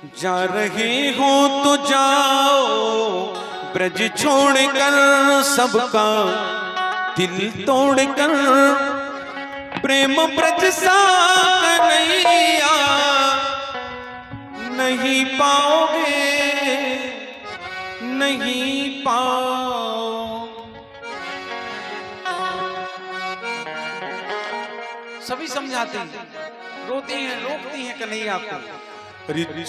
जा रहे हो तो जाओ ब्रज छोड़कर, सबका दिल तोड़कर, प्रेम ब्रज सा कन्हैया नहीं पाओगे, नहीं पाओ। सभी समझाते हैं, रोते हैं, रोकती हैं कन्हैया को।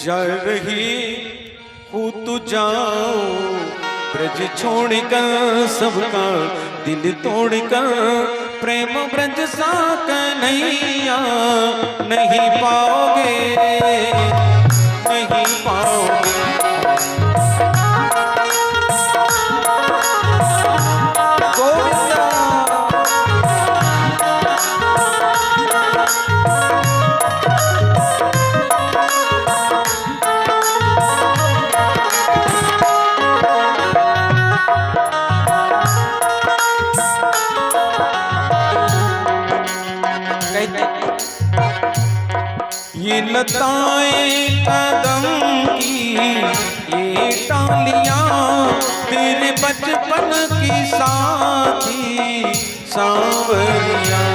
जा रही हो तो जाओ ब्रज छोड़कर, सबका दिल तोड़कर, प्रेम ब्रज सा कन्हैया नहीं पाओगे, नहीं पाओगे। ये लताएं कदम की, ये टालियां तेरे बचपन की साथी सांवरियां।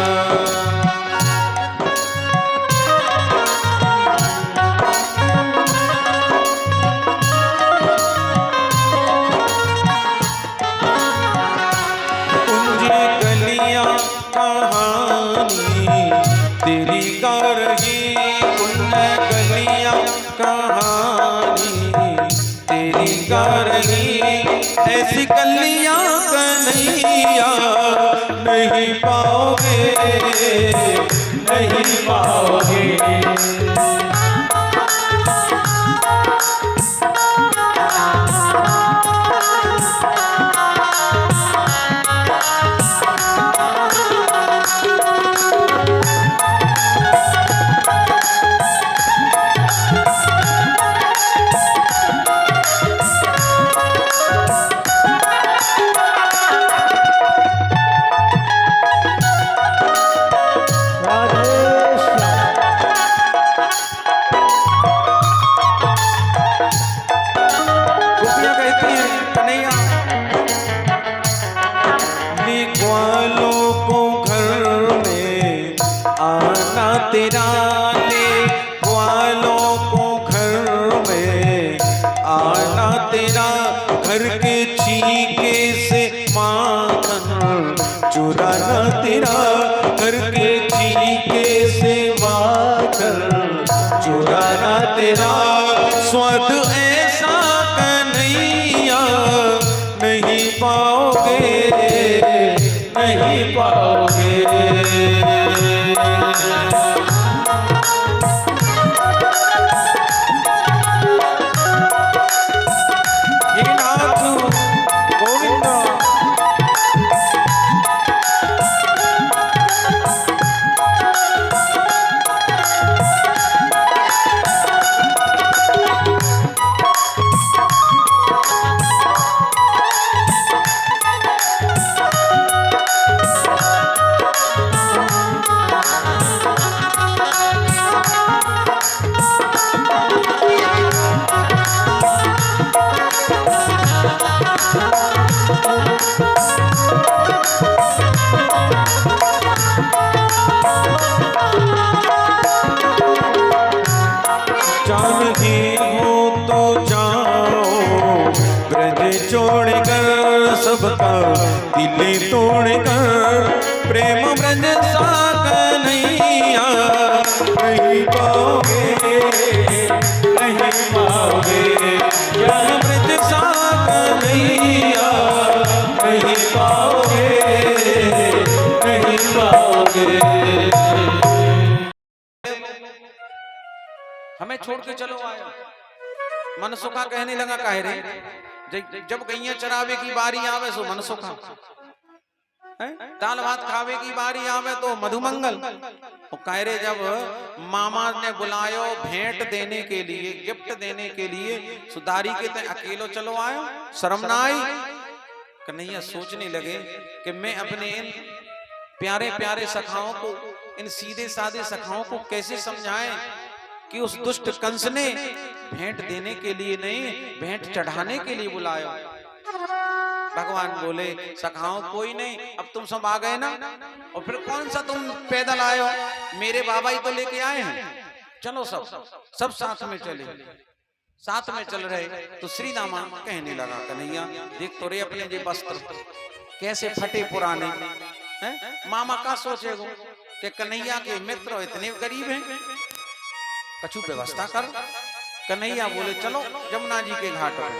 कुंजे गलियां कहानी तेरी गा रही, कहानी तेरी गा रही, ऐसी कलियां कन्हैया नहीं पाओगे, नहीं पाओगे। तेरा ले ग्वालों को घर में आना तेरा, घर के छीके से माखन चुराना तेरा, घर के छीके से माखन चुराना तेरा। स्वाद ऐसा कन्हैया नहीं पाओगे, नहीं पाओगे। सबका दिल तोड़कर, प्रेम ब्रज सा कन्हैया नहीं पाओगे, नहीं पाओगे। यह ब्रज सा कन्हैया नहीं पाओगे, नहीं पाओगे। हमें छोड़ के चलो आयो। मनसुखा कहने लगा, काहे रे, जब गैया चरावे की बारी आवे सो मनसुखा, दाल भात खावे की बारी आवे तो मधुमंगल। और कायरे जब मामा ने बुलायो भेंट देने के लिए, गिफ्ट देने के लिए, सुधारी के ते अकेलो चलो आयो, शर्म ना आई। कन्हैया सोचने लगे कि मैं अपने इन प्यारे प्यारे सखाओं को, इन सीधे साधे सखाओं को कैसे समझाएं कि उस दुष्ट कंस ने भेंट देने के लिए नहीं, भेंट चढ़ाने के लिए बुलाया। भगवान बोले सखाओ कोई नहीं, अब तुम सब आ गए ना, और फिर कौन सा तुम पैदल आए हो, मेरे बाबा ही तो लेके आए हैं, चलो सब साथ में चले। साथ में चल रहे तो श्री रामा कहने लगा कन्हैया देख तो रे अपने ये वस्त्र कैसे फटे पुराने हैं, मामा का सोचेगो कि कन्हैया के मित्र इतने गरीब हैं, कछु व्यवस्था कर। कन्हैया बोले चलो जमुना जी के घाट पर।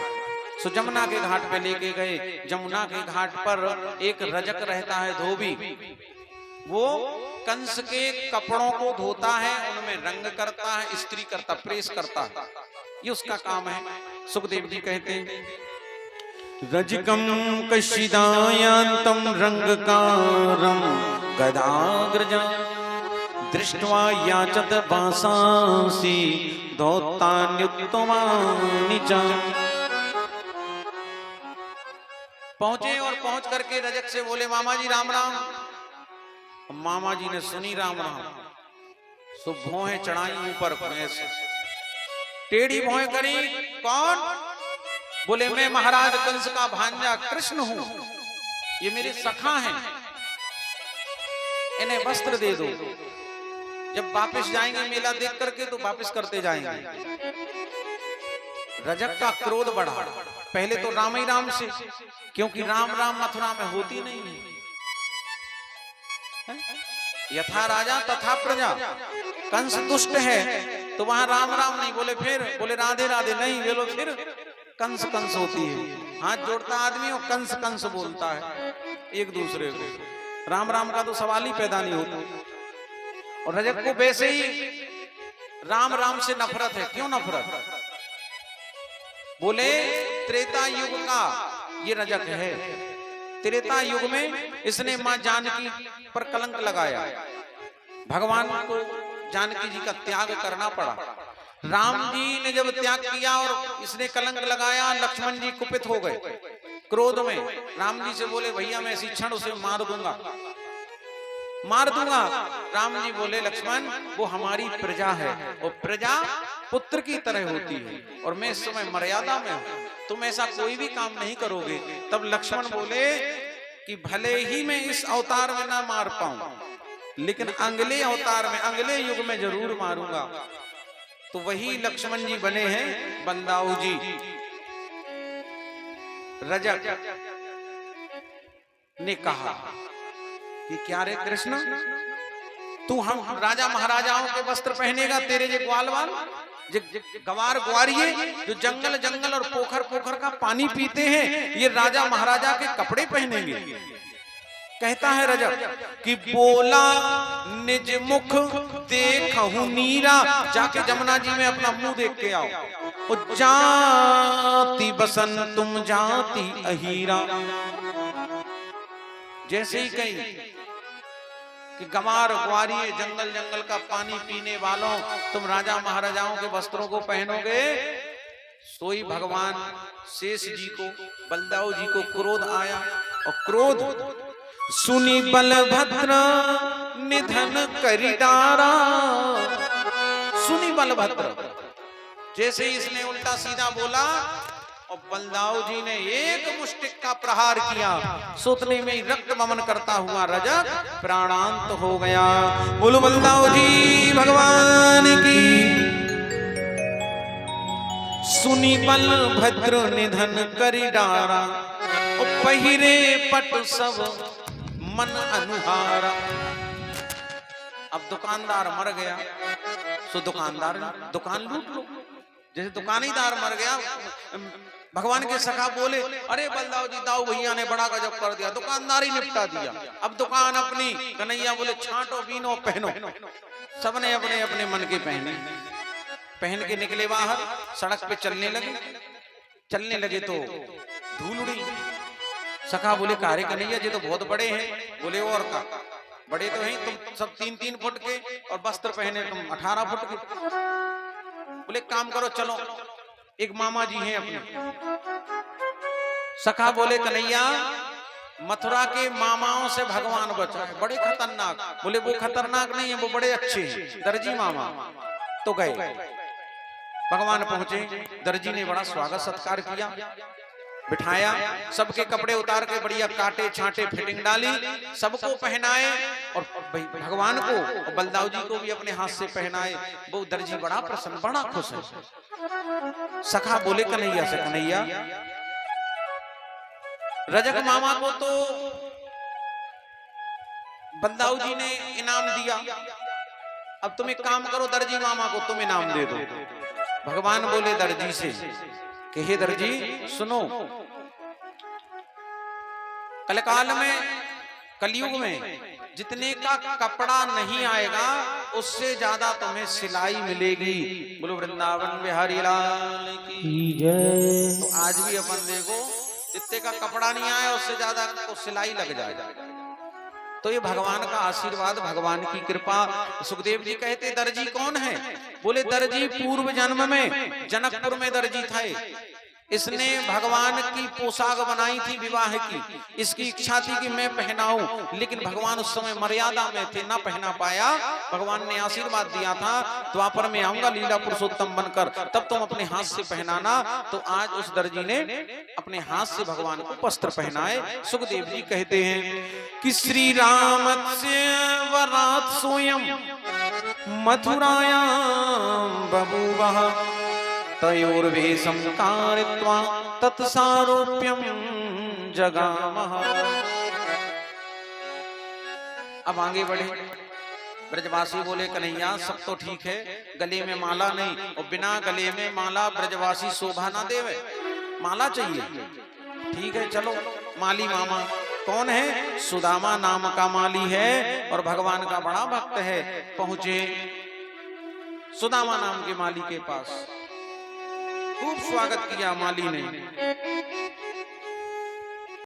सो जमुना के घाट पे लेके गए। जमुना के घाट पर एक रजक रहता है धोबी, वो कंस के कपड़ों को धोता है, उनमें रंग करता है, इस्त्री करता, प्रेस करता है, ये उसका काम है। सुखदेव जी कहते हैं रजकम कशिदायांतम रंगकारम गदाग्रजा दृष्ट्वा याचत वासांसि दौतान्युत्तमानि च। पहुंचे और पहुंच करके रजक से बोले मामा जी राम राम। मामा जी ने सुनी राम राम, सो भौहें चढ़ाई ऊपर भैंस, टेढ़ी भौहें करी। कौन? बोले मैं महाराज कंस का भांजा कृष्ण हूं, ये मेरे सखा हैं, इन्हें वस्त्र दे दो, जब वापस जाएंगे मेला देख करके तो वापस करते जाएंगे। रजक का क्रोध बढ़ा, पहले तो राम ही राम से, क्योंकि राम राम मथुरा में होती नहीं है, यथा राजा तथा प्रजा। कंस दुष्ट है तो वहां राम राम नहीं बोले, फिर बोले राधे राधे नहीं बोलो, फिर कंस कंस होती है। हाथ जोड़ता आदमी और कंस कंस बोलता है एक दूसरे को, राम राम का तो सवाल ही पैदा नहीं होता। और रजक को वैसे ही राम राम से नफरत है। क्यों नफरत? बोले त्रेता युग का ये रजक है, त्रेता युग में इसने मां जानकी पर कलंक लगाया, भगवान को जानकी जी का त्याग करना पड़ा। राम जी ने जब त्याग किया और इसने कलंक लगाया, लक्ष्मण जी कुपित हो गए क्रोध में। राम जी से बोले भैया मैं इसी क्षण उसे मार दूंगा, मार दूंगा। राम जी बोले लक्ष्मण वो हमारी प्रजा है, वो प्रजा पुत्र की तरह होती है और मैं इस समय मर्यादा में हूं, तुम ऐसा कोई भी काम नहीं करोगे। तब लक्ष्मण बोले कि भले ही मैं इस अवतार में ना मार पाऊं, लेकिन अगले अवतार में, अगले युग में जरूर मारूंगा। तो वही लक्ष्मण जी बने हैं बलदाऊ जी। रजक ने कहा कि क्या रे कृष्ण, तू हम राजा महाराजाओं के वस्त्र पहनेगा, तेरे ये ग्वालवाल गवार ग्वारिये जो जंगल जंगल और पोखर पोखर का पानी पीते हैं, ये राजा महाराजा के कपड़े पहनेंगे। कहता है रजक कि बोला निज मुख देखहूं नीरा, जाके जमुना जी में अपना मुंह देख के आओ। जाति बसन तुम जाति अहीरा, जैसे ही कही कि गंवार ग्वारिये जंगल जंगल का पानी पीने वालों तुम राजा महाराजाओं के वस्त्रों को पहनोगे, सोई भगवान शेष जी को, बलदाऊ जी को क्रोध आया। और क्रोध सुनी बलभद्र निधन करी डारा। सुनी बलभद्र, जैसे ही इसने उल्टा सीधा बोला और बलदाऊ जी ने एक मुष्टिक का प्रहार किया, सोतने में रक्त ममन करता हुआ रजक प्राणांत हो गया। बोलो बलदाऊ जी भगवान की। सुनी बलभद्र निधन करी डारा, और पहिरे पट सब मन अनुहारा। अब दुकानदार मर गया, सो दुकानदार दुकान लूट लो। जैसे दुकानीदार मर गया, भगवान के सखा बोले अरे बलदाऊ जी दाऊ भैया ने बड़ा गजब कर दिया, दुकानदारी निपटा दिया, अब दुकान अपनी। कन्हैया बोले छांटो बीनो पहनो। सबने अपने अपने मन के पहने, पहन के निकले बाहर, सड़क पे चलने लगे तो धूल उड़ी। सखा बोले कारे कन्हैया जी तो बहुत बड़े हैं। बोले और का बड़े तो हैं, तुम सब 3-3 फुट के और वस्त्र पहने तुम 18 फुट के। बोले काम करो चलो, एक मामा जी हैं अपने। सखा बोले कन्हैया मथुरा के मामाओं से भगवान बचा है, बड़े खतरनाक। बोले वो खतरनाक नहीं है, वो बड़े अच्छे हैं, दर्जी मामा। तो गए। भगवान पहुंचे, दर्जी ने बड़ा स्वागत सत्कार किया, बिठाया, सबके कपड़े उतार के बढ़िया काटे छांटे फिटिंग डाली, सबको पहनाए और भगवान को और बलदाऊ जी को भी अपने हाथ से पहनाए। वो दर्जी बड़ा प्रसन्न, बड़ा खुश है। सखा बोले कन्हैया से, कन्हैया रजक मामा को तो बलदाऊ जी ने इनाम दिया, अब तुम एक काम करो, दर्जी मामा को तुम इनाम दे दो। भगवान बोले दर्जी से कि हे दर्जी सुनो, कलकाल में, कलयुग में जितने का कपड़ा नहीं आएगा उससे ज्यादा तुम्हें सिलाई मिलेगी। बोलो वृंदावन बिहारी लाल की जय। तो आज भी अपन देखो, जितने का कपड़ा नहीं आया उससे ज्यादा तो सिलाई लग जाएगा। तो ये भगवान का आशीर्वाद, भगवान की कृपा। सुखदेव जी कहते दर्जी कौन है? बोले दर्जी पूर्व जन्म में जनकपुर में दर्जी थे, इसने भगवान की पोशाक बनाई थी विवाह की, इसकी इच्छा थी कि मैं पहनाऊं, लेकिन भगवान उस समय मर्यादा में थे, ना पहना पाया। भगवान ने आशीर्वाद दिया था द्वापर में आऊंगा लीला पुरुषोत्तम बनकर, तब तुम अपने हाथ से पहनाना। तो आज उस दर्जी ने अपने हाथ से भगवान को वस्त्र पहनाए। सुखदेव जी कहते हैं कि श्री राम से वरात स्वयं मथुरायां बभूवः तयोर्वेशं कारयित्वा तत्सारोप्यं जगामः। अब आगे बढ़े, ब्रजवासी बोले कन्हैया सब तो ठीक है, गले में माला नहीं, और बिना गले में माला ब्रजवासी शोभा ना देवे, माला चाहिए। ठीक है चलो, माली मामा कौन है? सुदामा नाम का माली है और भगवान का बड़ा भक्त है। पहुंचे सुदामा नाम के माली के पास, खूब स्वागत किया माली ने।